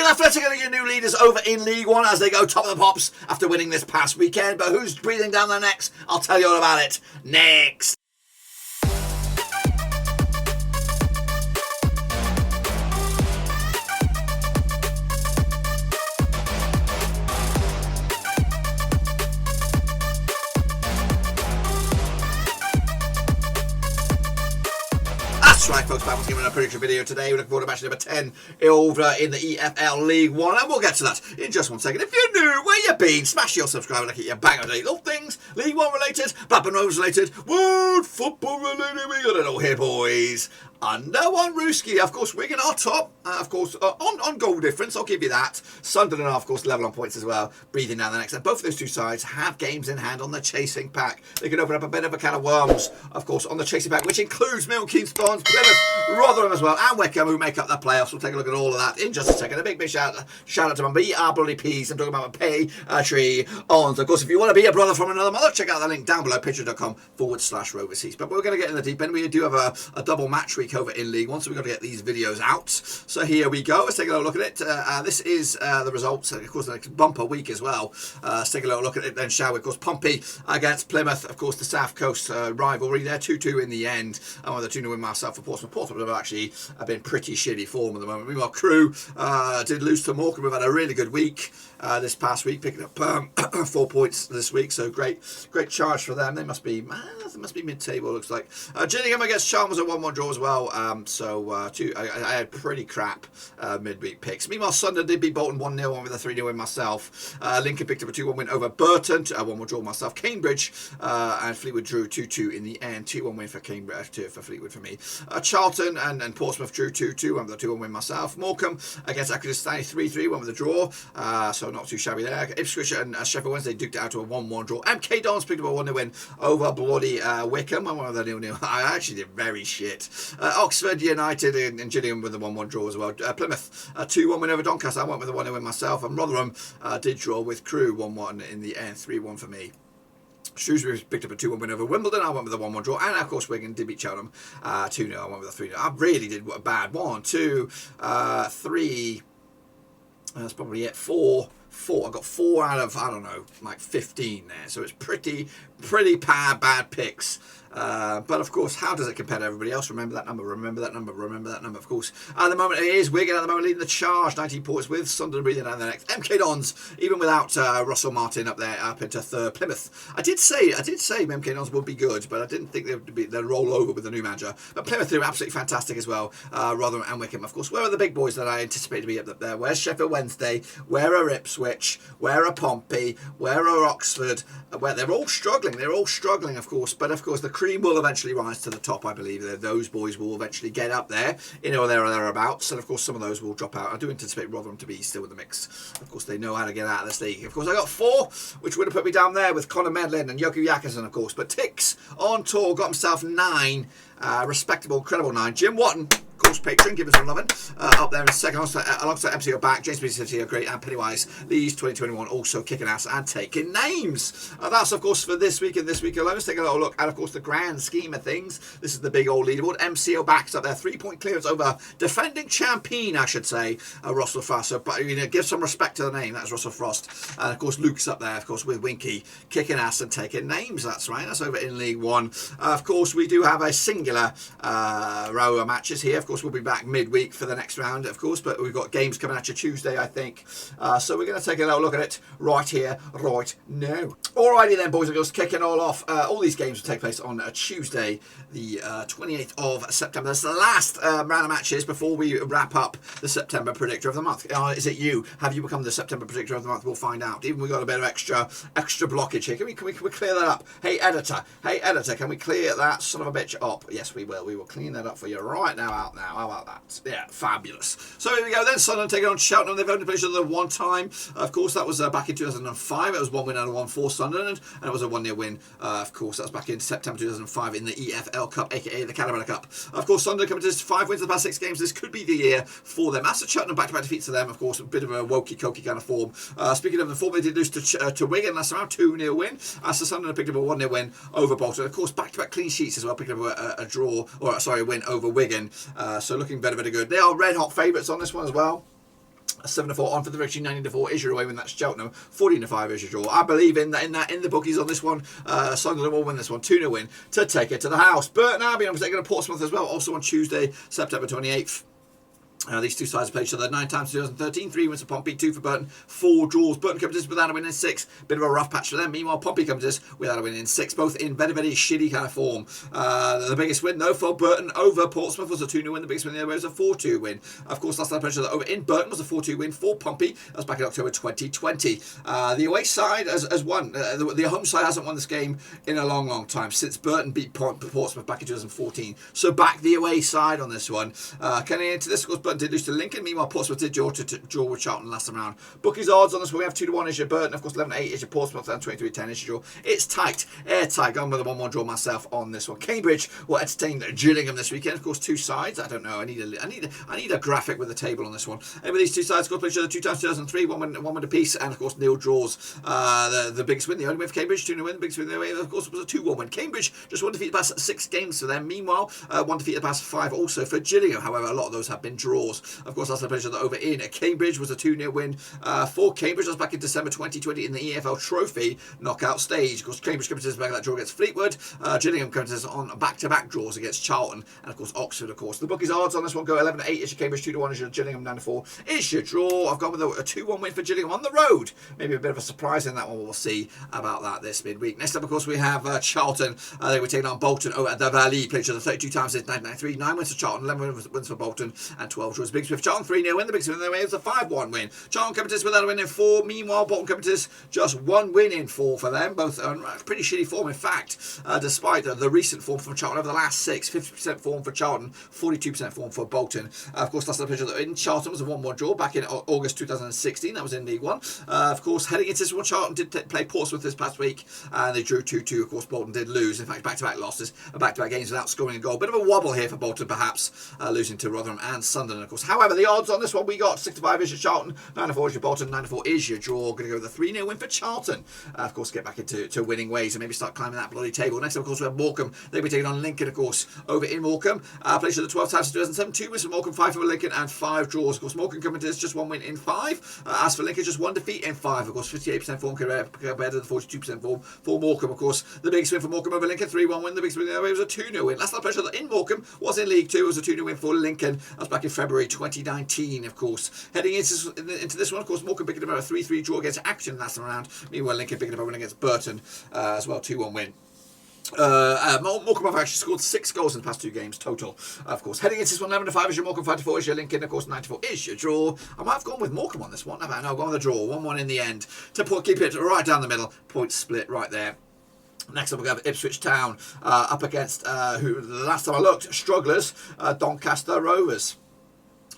Athletic are your new leaders over in League One as they go top of the pops after winning this past weekend. But who's breathing down their necks? I'll tell you all about it next. That's right, folks, back once again with a prediction video today. We're looking forward to match number 10 over in the EFL League 1, and we'll get to that in just one second. If you're new, where you been? Smash your subscribe and I'll get you bang on all things League 1 related, Blackburn Rovers related, world football related. We got it all here, boys. Under one Rooski, of course, Wigan are top, of course, on goal difference, I'll give you that. Sunderland are, of course, level on points as well, breathing down the next. And both of those two sides have games in hand on the chasing pack. They could open up a bit of a can of worms, of course, on the chasing pack, which includes Milton, Keynes, Plymouth, Rotherham as well, and Wycombe, who make up the playoffs. We'll take a look at all of that in just a second. A big shout out to my bloody peas. I'm talking about my pay tree ons. Of course, if you want to be a brother from another mother, check out the link down below, patreon.com/Rovers. But we're going to get in the deep end. We do have a double match week over in League One, so we've got to get these videos out. So here we go. Let's take a little look at it. This is the results. Of course, a bumper week as well. Let's take a little look at it then, shall we? Of course, Pompey against Plymouth. Of course, the South Coast rivalry there. 2-2 in the end. I'm on the 2-0 win myself for Portsmouth. Portsmouth have actually been pretty shitty form at the moment. Meanwhile, Crewe did lose to Morecambe. We've had a really good week this past week, picking up 4 points this week. So great charge for them. They must be mid-table, looks like. Gillingham against Charlton was a 1-1 draw as well. I had pretty crap midweek picks. Meanwhile, Sunderland did beat Bolton 1-0 on with a 3-0 win myself. Lincoln picked up a 2-1 win over Burton, 1-1 draw myself. Cambridge and Fleetwood drew 2-2 in the end. 2-1 win for Cambridge, 2 for Fleetwood for me. Charlton and Portsmouth drew 2-2, went with a 2-1 win myself. Morecambe against Accrington, Stanley 3-3, went with a draw, so not too shabby there. Ipswich and Sheffield Wednesday duked it out to a 1-1 draw. MK Dons picked up a 1-0 win over bloody Wycombe. I went with a 0-0. I actually did very shit. Oxford United and Gillingham with a 1-1 draw as well. Plymouth 2-1 win over Doncaster. I went with a 1-0 win myself. And Rotherham did draw with Crewe 1-1 in the end, 3-1 for me. Shrewsbury picked up a 2-1 win over Wimbledon. I went with a 1-1 draw. And, of course, Wigan did beat Cheltenham 2-0. I went with a 3-0. I really did a bad 1, 2, 3. That's probably it. 4. I got 4 out of, I don't know, like 15 there. So it's pretty bad picks. But of course, how does it compare to everybody else? Remember that number, of course. At the moment, it is Wigan at the moment leading the charge, 19 points with Sunderland breathing down the next. MK Dons, even without Russell Martin up there, up into third. Plymouth, I did say MK Dons would be good, but I didn't think they'd roll over with the new manager. But Plymouth are absolutely fantastic as well, Rotherham and Wycombe, of course. Where are the big boys that I anticipate to be up there? Where's Sheffield Wednesday? Where are Ipswich? Where are Pompey? Where are Oxford? Where they're all struggling, of course. But of course, the cream will eventually rise to the top, I believe. Those boys will eventually get up there, there or thereabouts, and of course some of those will drop out. I do anticipate Rotherham to be still in the mix. Of course, they know how to get out of this league. Of course, I got 4, which would have put me down there with Conor Medlin and Yoki Yakerson, of course. But Tix on tour got himself 9, respectable, credible 9. Jim Watton, of course, patron, give us some loving. Up there in second, alongside MCO back, James McCity, great, and Pennywise Leeds 2021 also kicking ass and taking names. That's, of course, for this week and this week alone. Let's take a little look at, of course, the grand scheme of things. This is the big old leaderboard. MCO back's up there, 3-point clearance over defending champion, I should say, Russell Frost. So, but give some respect to the name. That's Russell Frost. And of course, Luke's up there, of course, with Winky kicking ass and taking names. That's right. That's over in League One. Of course, we do have a singular row of matches here. Of course, we'll be back midweek for the next round, of course, but we've got games coming at you Tuesday, I think. So we're going to take a little look at it right here, right now. Alrighty then, boys and girls, kicking all off. All these games will take place on Tuesday, the 28th of September. That's the last round of matches before we wrap up the September Predictor of the Month. Is it you? Have you become the September Predictor of the Month? We'll find out. Even we've got a bit of extra blockage here. Can we clear that up? Hey editor, can we clear that son of a bitch up? Yes, we will. We will clean that up for you right now, out now. How about that? Yeah, fabulous. So here we go then. Sunderland taking on Cheltenham. They've only played each other one time. Of course, that was back in 2005. It was 1 win and 1 for Sunderland, and it was a 1-0 win. Of course, that was back in September 2005 in the EFL Cup, aka the Caterpillar Cup. Of course, Sunderland coming to 5 wins in the past 6 games. This could be the year for them. As for Cheltenham, back-to-back defeats to them. Of course, a bit of a wokey-cokey kind of form. Speaking of the form, they did lose to Wigan last round, 2-0 win. As for Sunderland, picked up a 1-0 win over Bolton. Of course, back-to-back clean sheets as well, picking up a win over Wigan. So looking very, very good. They are red hot favourites on this one as well. 7-4 on for the victory. 19-4 is your away win. That's Cheltenham. 14-5 is your draw. I believe in the bookies on this one. Sunderland will win this one. 2-0 win to take it to the house. Burton Albion I'm taking to Portsmouth as well. Also on Tuesday, September 28th. These two sides have played each other 9 times in 2013, 3 wins for Pompey, 2 for Burton, 4 draws. Burton comes in without a win in 6, bit of a rough patch for them. Meanwhile, Pompey comes in without a win in 6, both in very, very shitty kind of form. The biggest win, though, for Burton over Portsmouth was a 2-0 win. The biggest win the other way was a 4-2 win. Of course, last time I mentioned that over in Burton was a 4-2 win for Pompey. That was back in October 2020. The away side has won. The home side hasn't won this game in a long, long time, since Burton beat Portsmouth back in 2014. So back the away side on this one. Getting into this, of course, Burton did lose to Lincoln. Meanwhile, Portsmouth did draw with Charlton last time round. Bookies odds on this one, we have 2-1 is your Burton, of course 11-8 is your Portsmouth, and 23-10 is your draw. It's tight, airtight. Going with a 1-1 draw myself on this one. Cambridge will entertain Gillingham this weekend. Of course, two sides. I don't know. I need a graphic with a table on this one. And with these two sides, got to play each other 2 times 2003, one win apiece, and of course nil draws. The biggest win, the only win for Cambridge, 2-0 win. The biggest win the way, of course, was a 2-1 win. Cambridge just one defeat the past 6 games for them. Meanwhile, one defeat the past 5 also for Gillingham. However, a lot of those have been draws. Of course, last time I played each other over in Cambridge was a 2-0 win for Cambridge. That was back in December 2020 in the EFL Trophy knockout stage. Of course, Cambridge comes back that draw against Fleetwood. Gillingham comes on back-to-back draws against Charlton, and of course Oxford. Of course, the bookies odds on this one go 11-8 is your Cambridge, 2-1 is your Gillingham, 9-4 is your draw. I've gone with a 2-1 win for Gillingham on the road. Maybe a bit of a surprise in that one. We'll see about that this midweek. Next up, of course, we have Charlton. They were taking on Bolton over at the Valley. Played each other 32 times since 1993. 9 wins for Charlton, 11 wins for Bolton, and 12 draws. Big Smith Charlton 3-0 win. The Big Smith was a 5-1 win. Charlton comes without a win in 4. Meanwhile, Bolton comes just 1 win in 4 for them. Both pretty shitty form, in fact, despite the recent form from Charlton over the last 6. 50% form for Charlton, 42% form for Bolton. Of course, last time in Charlton was a 1-1 draw back in August 2016. That was in League 1. Of course, heading into this one, Charlton did play Portsmouth this past week, and they drew 2-2. Of course, Bolton did lose. In fact, back-to-back losses, back-to-back games without scoring a goal. Bit of a wobble here for Bolton, perhaps, losing to Rotherham and Sunderland, of course. However, the odds on this one, we got 6-5 is your Charlton, 9-4 is your Bolton, 9-4 is your draw. Going to go with a 3-0 win for Charlton. Of course, get back into winning ways and maybe start climbing that bloody table. Next up, of course, we have Morecambe. They'll be taking on Lincoln, of course, over in Morecambe. Played each other 12 times in 2007. 2 wins for Morecambe, 5 for Lincoln, and 5 draws. Of course, Morecambe coming to this just 1 win in 5. As for Lincoln, just 1 defeat in 5. Of course, 58% form compared to the 42% form for Morecambe. Of course, the biggest win for Morecambe over Lincoln, 3-1 win. The biggest win the other way was a 2-0 win. Last time I played each other in Morecambe was in League 2. It was a 2-0 win for Lincoln. That was back in February 2019, of course. Heading into this one, of course, Morecambe picking up a 3-3 draw against Accrington last time around. Meanwhile, Lincoln picking up a win against Burton as well, 2-1 win. Morecambe have actually scored 6 goals in the past 2 games total. Of course, heading into this one, 11-5 is your Morecambe, 5-4 is your Lincoln, of course, 9-4 is your draw. I might have gone with Morecambe on this one, haven't I? No, I've gone with the draw, 1-1 in the end to keep it right down the middle. Point split right there. Next up, we have Ipswich Town up against who the last time I looked, strugglers, Doncaster Rovers.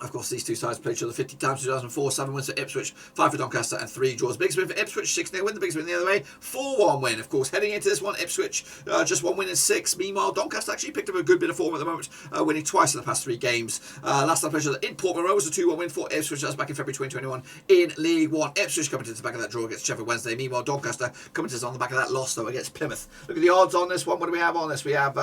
Of course, these two sides played each other 50 times in 2004, 7 wins for Ipswich, 5 for Doncaster, and 3 draws. Biggest win for Ipswich, 6-0 win. The biggest win the other way, 4-1 win. Of course, heading into this one, Ipswich just 1 win in 6. Meanwhile, Doncaster actually picked up a good bit of form at the moment, winning twice in the past 3 games. Last time played each other in Portman Road was a 2-1 win for Ipswich. That was back in February 2021 in League 1. Ipswich coming to the back of that draw against Sheffield Wednesday. Meanwhile, Doncaster coming to us on the back of that loss, though, against Plymouth. Look at the odds on this one. What do we have on this? We have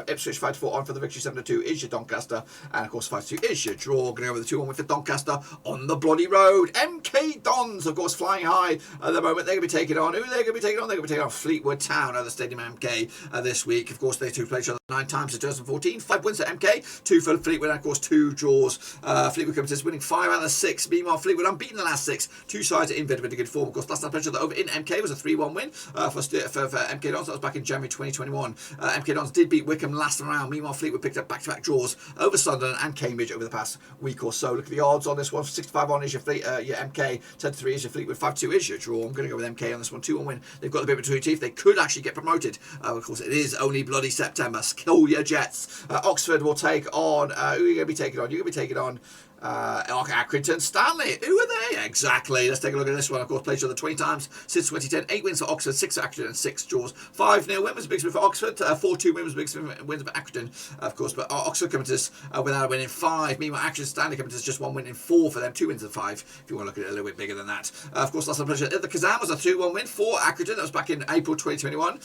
Ipswich 5-4 on for the victory, 7-2 is your Doncaster, and of course 5-2 is your draw. Going to go with the 2-1 win for Doncaster on the bloody road. MK Dons, of course, flying high at the moment. They're going to be taking on, who are they going to be taking on? They're going to be taking on Fleetwood Town at the Stadium MK this week. Of course, they two played each other 9 times in 2014. 5 wins at MK, 2 for Fleetwood, and of course 2 draws. Fleetwood comes in winning 5 out of 6. Meanwhile, Fleetwood unbeaten the last 6. 2 sides are in very, very good form. Of course, last time played each other over in MK was a 3-1 win for MK Dons. That was back in January 2021. MK Dons did beat Wycombe last round. Meanwhile, Fleetwood picked up back-to-back draws over Sunderland and Cambridge over the past week or so. Look at the odds on this one. 65 on is your MK, 10-3 is your Fleetwood, 5-2 is your draw. I'm going to go with MK on this one, 2-1 win. They've got the bit between teeth. They could actually get promoted. Of course, it is only bloody September. Kill your Jets. Oxford will take on, who are you going to be taking on? You're going to be taking on Accrington, Stanley. Who are they? Exactly. Let's take a look at this one. Of course, played each other 20 times since 2010. 8 wins for Oxford, 6 for Accrington, and 6 draws. 5-0 win was a big win for Oxford. 4-2 win was a big win for Accrington, of course. But Oxford coming to us without a win in 5. Meanwhile, Accrington, Stanley coming to us just 1 win in 4 for them. 2 wins in 5, if you want to look at it a little bit bigger than that. Of course, last time played the Kazan was a 2-1 win for Accrington. That was back in April 2021.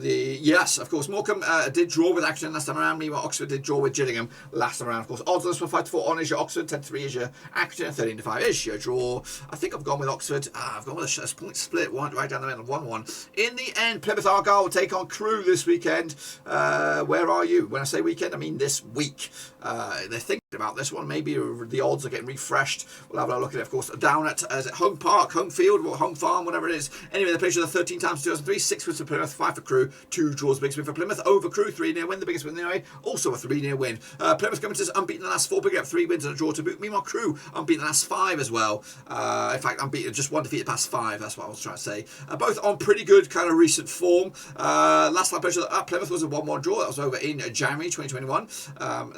Yes, of course, Morecambe did draw with Accrington last time around. Meanwhile, Oxford did draw with Gillingham last time around. Of course, odds on this one 5-4 on is your Oxford, 10-3 is your Accrington, 13-5 is your draw. I think I've gone with Oxford. I've gone with a point split, right down the middle, 1-1. In the end, Plymouth Argyle will take on Crewe this weekend. Where are you? When I say weekend, I mean this week. They're thinking about this one. Maybe the odds are getting refreshed. We'll have a look at it, of course, down at Home Park, Home Field, or Home Farm, whatever it is. Anyway, they played each other 13 times in 2003, 6 wins for Plymouth, 5 for Crewe, 2 draws, biggest win for Plymouth, over Crewe, 3-0 win, the biggest win anyway, also a 3-0 win. Plymouth coming to unbeaten the last 4, picking up 3 wins and a draw to boot. Meanwhile, Crewe unbeaten the last 5 as well. In fact, unbeaten, just 1 defeated past 5, that's what I was trying to say. Both on pretty good kind of recent form. Last time played at Plymouth was a 1-1 draw, that was over in January 2021.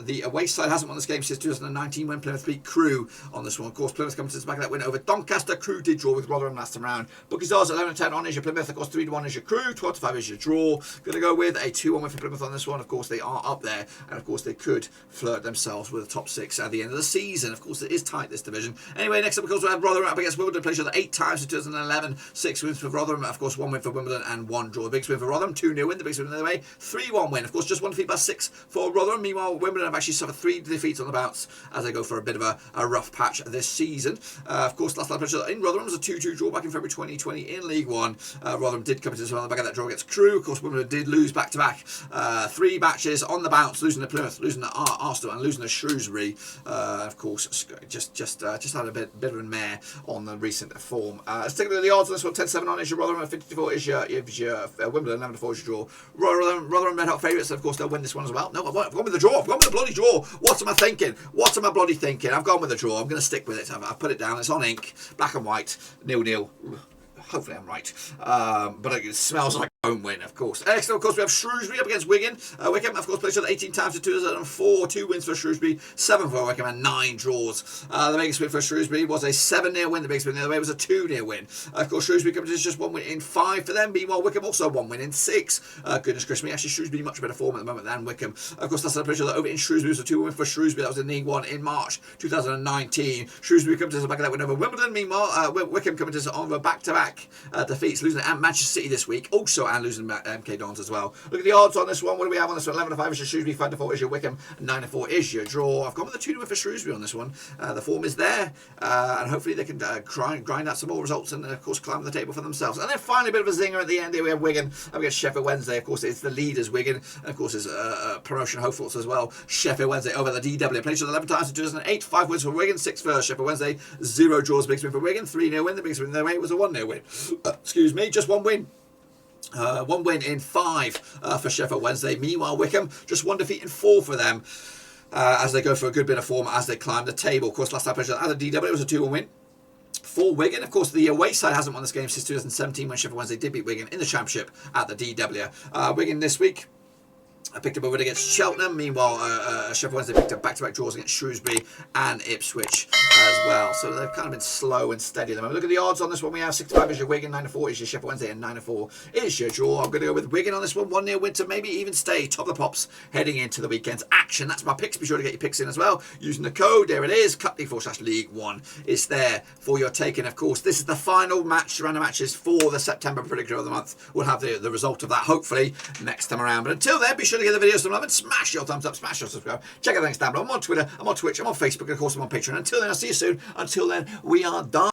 The away side hasn't won this game since 2019 when Plymouth beat Crewe on this one. Of course, Plymouth comes to the back of that win over Doncaster. Crewe did draw with Rotherham last time round. Bookies odds 11-10 on is your Plymouth. Of course, 3-1 is your Crewe. 12-5 is your draw. Going to go with a 2-1 win for Plymouth on this one. Of course, they are up there, and of course, they could flirt themselves with the top 6 at the end of the season. Of course, it is tight, this division. Anyway, next up, of course, we have Rotherham up against Wimbledon. Played each other 8 times in 2011. 6 wins for Rotherham. Of course, 1 win for Wimbledon and 1 draw. The biggest win for Rotherham. 2-0 win. The biggest win the other way. 3-1 win. Of course, just 1 defeat by 6 for Rotherham. Meanwhile, Wimbledon have actually suffered 3 defeats on the bounce as they go for a bit of a rough patch this season. Of course, last time in Rotherham was a 2-2 draw back in February 2020 in League One. Rotherham did come into this one on the back of that draw against Crewe. Of course, Wimbledon did lose back-to-back. 3 matches on the bounce, losing to Plymouth, losing to Arsenal, and losing to Shrewsbury. Of course, just had a bit of a mare on the recent form. Let's take a look at the odds on this one. 10-7 on is your Rotherham, 54 is your Wimbledon, 11-4 is your draw. Rotherham red hot favourites, and of course they'll win this one as well. No, I've gone with the draw. I've gone with the bloody draw. What am I thinking? What am I bloody thinking? I've gone with the draw. I'm going to stick with it. I've put it down. It's on ink, black and white, 0-0. Hopefully I'm right. But it smells like a home win, of course. Next, of course, we have Shrewsbury up against Wigan. Wycombe, of course, played each other 18 times in 2004. 2 wins for Shrewsbury, 7 for Wycombe, and 9 draws. The biggest win for Shrewsbury was a 7-0 win. The biggest win the other way was a 2-0 win. Of course, Shrewsbury comes to just 1 win in 5 for them. Meanwhile, Wycombe also 1 win in 6. Goodness gracious me. Actually, Shrewsbury much better form at the moment than Wycombe. Of course, that's the pressure that over in Shrewsbury was a 2 win for Shrewsbury. That was in League One in March 2019. Shrewsbury comes to the back of that win over Wimbledon. Meanwhile, Wycombe coming to on the back-to-back defeats, losing at Manchester City this week, also, and losing MK Dons as well. Look at the odds on this one. What do we have on this one? 11-5 is your Shrewsbury, 5-4 is your Wycombe, 9-4 is your draw. I've gone with the 2 win for Shrewsbury on this one. The form is there, and hopefully they can grind out some more results and, of course, climb the table for themselves. And then finally, a bit of a zinger at the end here. We have Wigan up against Sheffield Wednesday. Of course, it's the leaders, Wigan, and of course, it's promotion hopefuls as well. Sheffield Wednesday over the DW. Played each other 11 times in 2008. 5 wins for Wigan, 6 for Sheffield Wednesday, 0 draws. Biggest win for Wigan, 3-0 win. The biggest win in their way was a 1-0 win. Excuse me, just 1 win. 1 win in 5 for Sheffield Wednesday. Meanwhile, Wycombe, just 1 defeat in 4 for them as they go for a good bit of form as they climb the table. Of course, last time I played at the DW, it was a 2-1 win for Wigan. Of course, the away side hasn't won this game since 2017 when Sheffield Wednesday did beat Wigan in the Championship at the DW. Wigan this week picked up a win against Cheltenham. Meanwhile, Sheffield Wednesday picked up back-to-back draws against Shrewsbury and Ipswich as well. So they've kind of been slow and steady at the moment. Look at the odds on this one. We have 65 is your Wigan, 9-4 is your Sheffield Wednesday, and 9-4 is your draw. I'm going to go with Wigan on this one. 1-0 win to maybe even stay top of the pops heading into the weekend's action. That's my picks. Be sure to get your picks in as well using the code. There it is. Cutley/League One. It's there for your taking. Of course, this is the final match, random matches for the September predictor of the month. We'll have the result of that hopefully next time around. But until then, be sure to give the video some love and smash your thumbs up, smash your subscribe. Check out the links down below. I'm on Twitter, I'm on Twitch, I'm on Facebook, and of course I'm on Patreon. Until then, I'll see you soon. Until then, we are done.